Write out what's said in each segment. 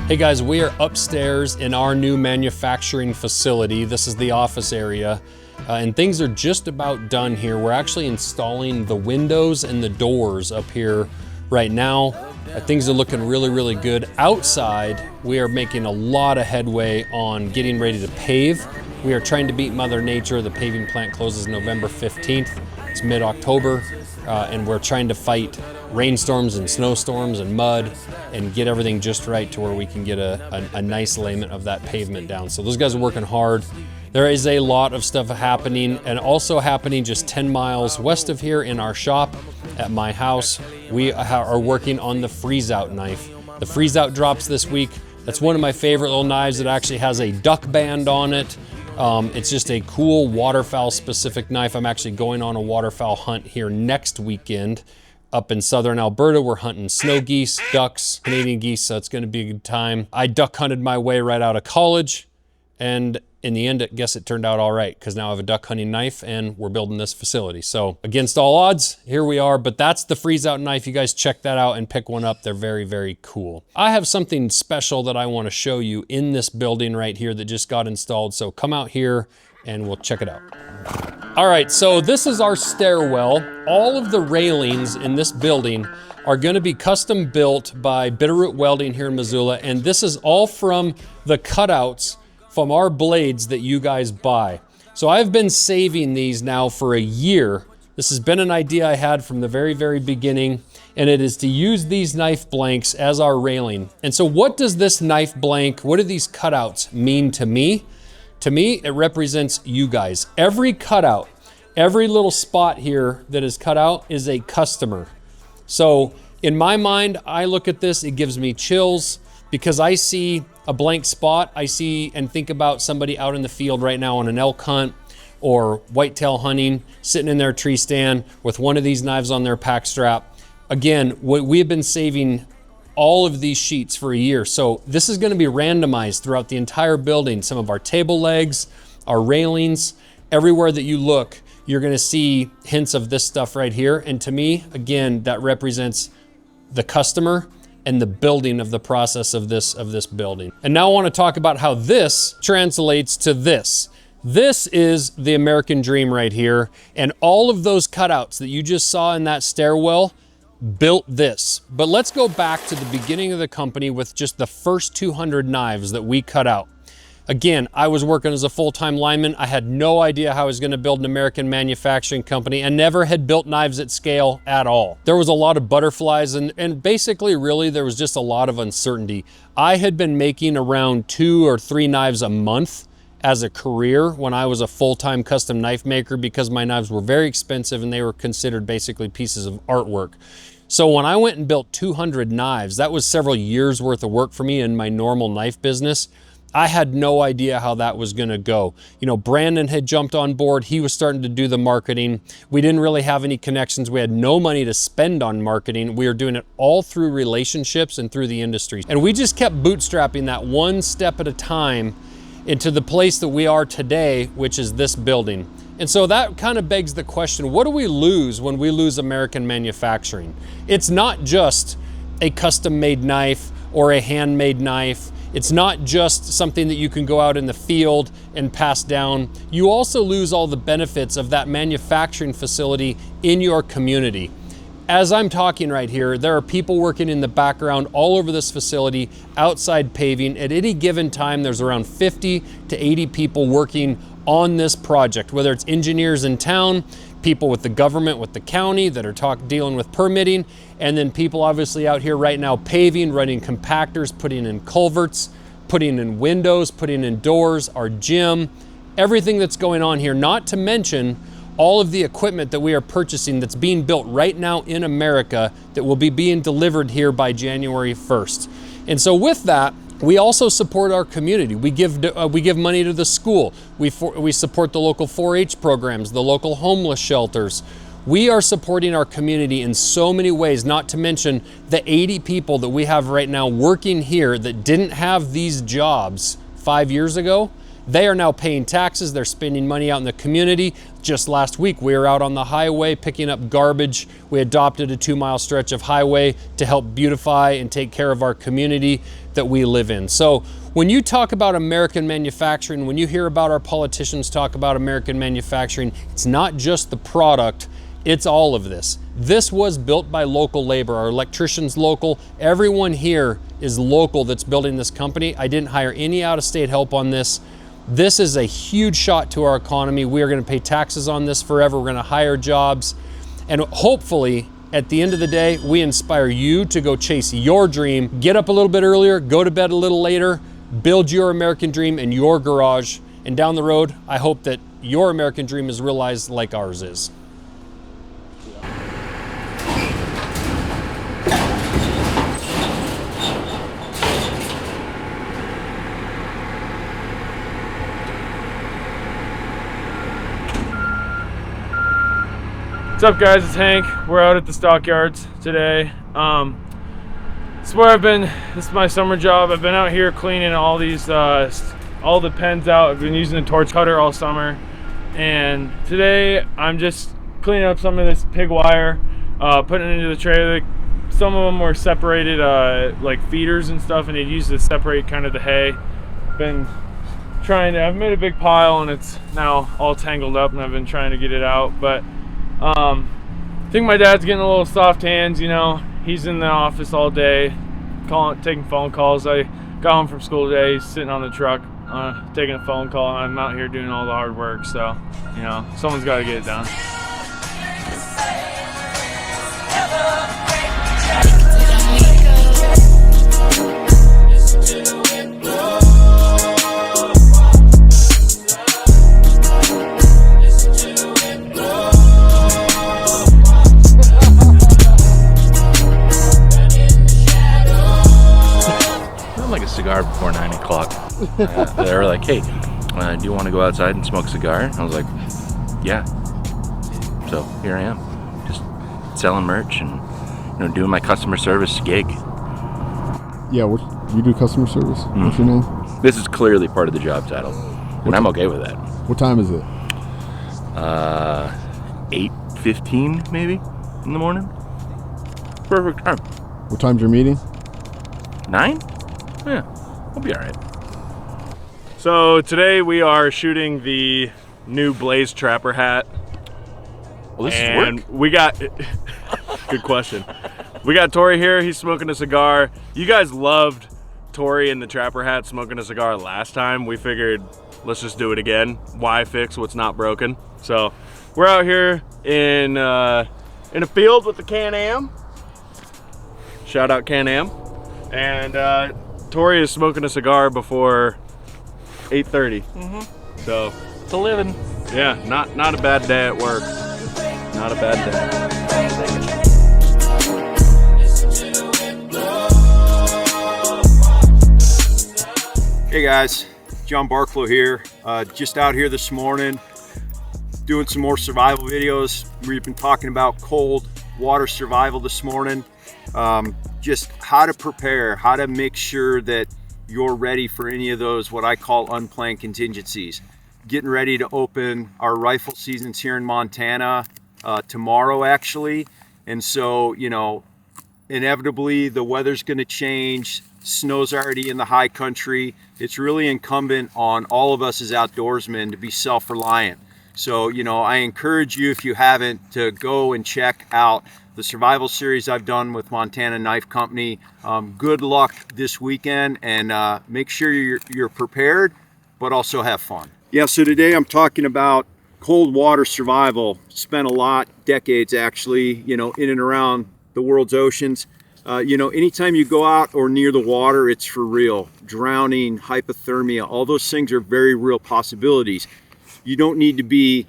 Hey guys, we are upstairs in our new manufacturing facility. This is the office area, and things are just about done here. We're actually installing the windows and the doors up here right now. Things are looking really, really good. Outside, we are making a lot of headway on getting ready to pave. We are trying to beat Mother Nature. The paving plant closes November 15th. It's mid-October, and we're trying to fight rainstorms and snowstorms and mud and get everything just right to where we can get a nice layment of that pavement down. So those guys are working hard. There is a lot of stuff happening, and also happening just 10 miles west of here in our shop at my house. We are working on the FREEZOUT knife. The FREEZOUT drops this week. That's one of my favorite little knives. It actually has a duck band on it. It's just a cool waterfowl specific knife. I'm actually going on a waterfowl hunt here next weekend. Up in southern Alberta, we're hunting snow geese, ducks, Canadian geese, so it's gonna be a good time. I duck hunted my way right out of college, and in the end, I guess it turned out all right, because now I have a duck hunting knife and we're building this facility. So against all odds, here we are, but that's the FREEZOUT knife. You guys check that out and pick one up. They're very, very cool. I have something special that I wanna show you in this building right here that just got installed. So come out here and we'll check it out. All right, so this is our stairwell. All of the railings in this building are gonna be custom built by Bitterroot Welding here in Missoula, and this is all from the cutouts from our blades that you guys buy. So I've been saving these now for a year. This has been an idea I had from the very, very beginning, and it is to use these knife blanks as our railing. And so what does this knife blank, what do these cutouts mean to me? To me, it represents you guys. Every cutout, every little spot here that is cut out is a customer. So in my mind, I look at this, it gives me chills because I see a blank spot. I see and think about somebody out in the field right now on an elk hunt or whitetail hunting, sitting in their tree stand with one of these knives on their pack strap. Again, we have been saving all of these sheets for a year. So this is gonna be randomized throughout the entire building. Some of our table legs, our railings, everywhere that you look, you're gonna see hints of this stuff right here. And to me, again, that represents the customer and the building of the process of this building. And now I wanna talk about how this translates to this. This is the American dream right here. And all of those cutouts that you just saw in that stairwell built this. But let's go back to the beginning of the company with just the first 200 knives that we cut out. Again, I was working as a full-time lineman. I had no idea how I was gonna build an American manufacturing company and never had built knives at scale at all. There was a lot of butterflies and basically really there was just a lot of uncertainty. I had been making around 2 or 3 knives a month as a career when I was a full-time custom knife maker because my knives were very expensive and they were considered basically pieces of artwork. So when I went and built 200 knives, that was several years worth of work for me in my normal knife business. I had no idea how that was gonna go. You know, Brandon had jumped on board. He was starting to do the marketing. We didn't really have any connections. We had no money to spend on marketing. We were doing it all through relationships and through the industry. And we just kept bootstrapping that one step at a time into the place that we are today, which is this building. And so that kind of begs the question, what do we lose when we lose American manufacturing? It's not just a custom-made knife or a handmade knife. It's not just something that you can go out in the field and pass down. You also lose all the benefits of that manufacturing facility in your community. As I'm talking right here, there are people working in the background all over this facility, outside paving. At any given time, there's around 50 to 80 people working on this project, whether it's engineers in town, people with the government, with the county that are dealing with permitting, and then people obviously out here right now paving, running compactors, putting in culverts, putting in windows, putting in doors, our gym, everything that's going on here, not to mention all of the equipment that we are purchasing that's being built right now in America that will be being delivered here by January 1st. And so with that, we also support our community. We give money to the school. We support the local 4-H programs, the local homeless shelters. We are supporting our community in so many ways, not to mention the 80 people that we have right now working here that didn't have these jobs 5 years ago. They are now paying taxes. They're spending money out in the community. Just last week, we were out on the highway picking up garbage. We adopted a 2-mile stretch of highway to help beautify and take care of our community that we live in. So when you talk about American manufacturing, when you hear about our politicians talk about American manufacturing, it's not just the product, it's all of this. This was built by local labor. Our electrician's local. Everyone here is local that's building this company. I didn't hire any out-of-state help on this. This is a huge shot to our economy. We are going to pay taxes on this forever. We're going to hire jobs. And hopefully, at the end of the day, we inspire you to go chase your dream. Get up a little bit earlier, go to bed a little later, build your American dream in your garage. And down the road, I hope that your American dream is realized like ours is. What's up, guys? It's Hank. We're out at the stockyards today. This is where I've been. This is my summer job. I've been out here cleaning all these, all the pens out. I've been using the torch cutter all summer, and today I'm just cleaning up some of this pig wire, putting it into the trailer. Some of them were separated, like feeders and stuff, and they'd use to separate kind of the hay. I've made a big pile, and it's now all tangled up, and I've been trying to get it out, but I think my dad's getting a little soft hands, you know. He's in the office all day, taking phone calls. I got home from school today. He's sitting on the truck, taking a phone call, and I'm out here doing all the hard work. So, you know, someone's got to get it done. Cigar before 9 o'clock. They were like, hey, do you want to go outside and smoke a cigar? I was like, yeah. So here I am, just selling merch and, you know, doing my customer service gig. Yeah, you do customer service. What's your name? This is clearly part of the job title, and I'm okay with that. What time is it? 8:15 maybe in the morning. Perfect time. What time's your meeting? 9? Yeah, we'll be all right. So today we are shooting the new Blaze Trapper hat. Well, this is work. We got, good question. We got Torry here, he's smoking a cigar. You guys loved Torry in the Trapper hat smoking a cigar last time. We figured, let's just do it again. Why fix what's not broken? So we're out here in a field with the Can-Am. Shout out Can-Am. And Torry is smoking a cigar before 8:30. So It's a living. yeah, not a bad day at work. Not a bad day. Hey guys, John Barklow here. Just out here this morning doing some more survival videos. We've been talking about cold water survival this morning. Just how to prepare, how to make sure that you're ready for any of those what I call unplanned contingencies. Getting ready to open our rifle seasons here in Montana tomorrow actually, and so, you know, inevitably the weather's going to change. Snow's already in the high country. It's really incumbent on all of us as outdoorsmen to be self-reliant. So, you know, I encourage you, if you haven't, to go and check out the survival series I've done with Montana Knife Company. Good luck this weekend, and make sure you're prepared, but also have fun. Yeah, so today I'm talking about cold water survival. Spent a lot, decades actually, you know, in and around the world's oceans. You know, anytime you go out or near the water, it's for real. Drowning, hypothermia, all those things are very real possibilities. You don't need to be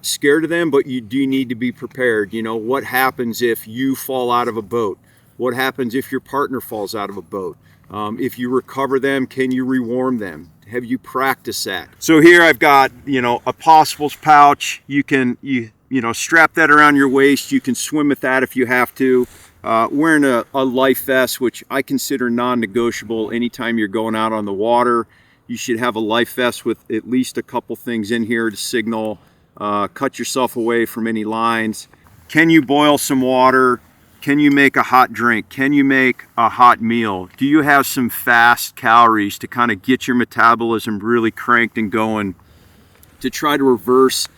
scared of them, but you do need to be prepared. You know, what happens if you fall out of a boat? What happens if your partner falls out of a boat? If you recover them, can you rewarm them? Have you practiced that? So here I've got, you know, a possibles pouch. You can, you know, strap that around your waist. You can swim with that if you have to. Wearing a life vest, which I consider non-negotiable anytime you're going out on the water. You should have a life vest with at least a couple things in here to signal, cut yourself away from any lines. Can you boil some water? Can you make a hot drink? Can you make a hot meal? Do you have some fast calories to kind of get your metabolism really cranked and going to try to reverse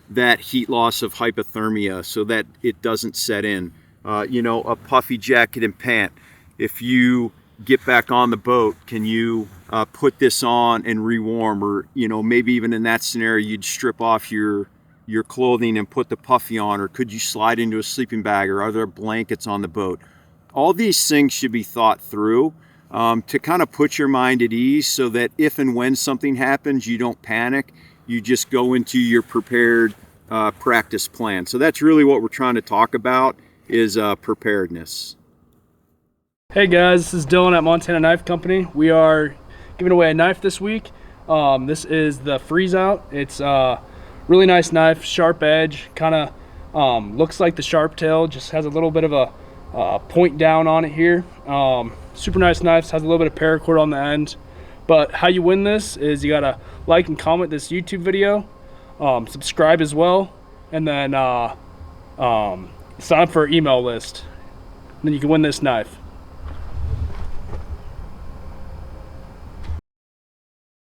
that heat loss of hypothermia so that it doesn't set in? You know, a puffy jacket and pant. If you get back on the boat, can you put this on and rewarm? Or, you know, maybe even in that scenario, you'd strip off your clothing and put the puffy on, or could you slide into a sleeping bag, or are there blankets on the boat? All these things should be thought through to kind of put your mind at ease so that if and when something happens, you don't panic. You just go into your prepared practice plan. So that's really what we're trying to talk about, is preparedness. Hey guys, this is Dylan at Montana Knife Company. We are giving away a knife this week. This is the FREEZOUT. It's really nice knife, sharp edge, kind of looks like the sharp tail, just has a little bit of a point down on it here. Super nice knife, has a little bit of paracord on the end. But how you win this is you gotta like and comment this YouTube video, subscribe as well, and then sign up for our email list. And then you can win this knife.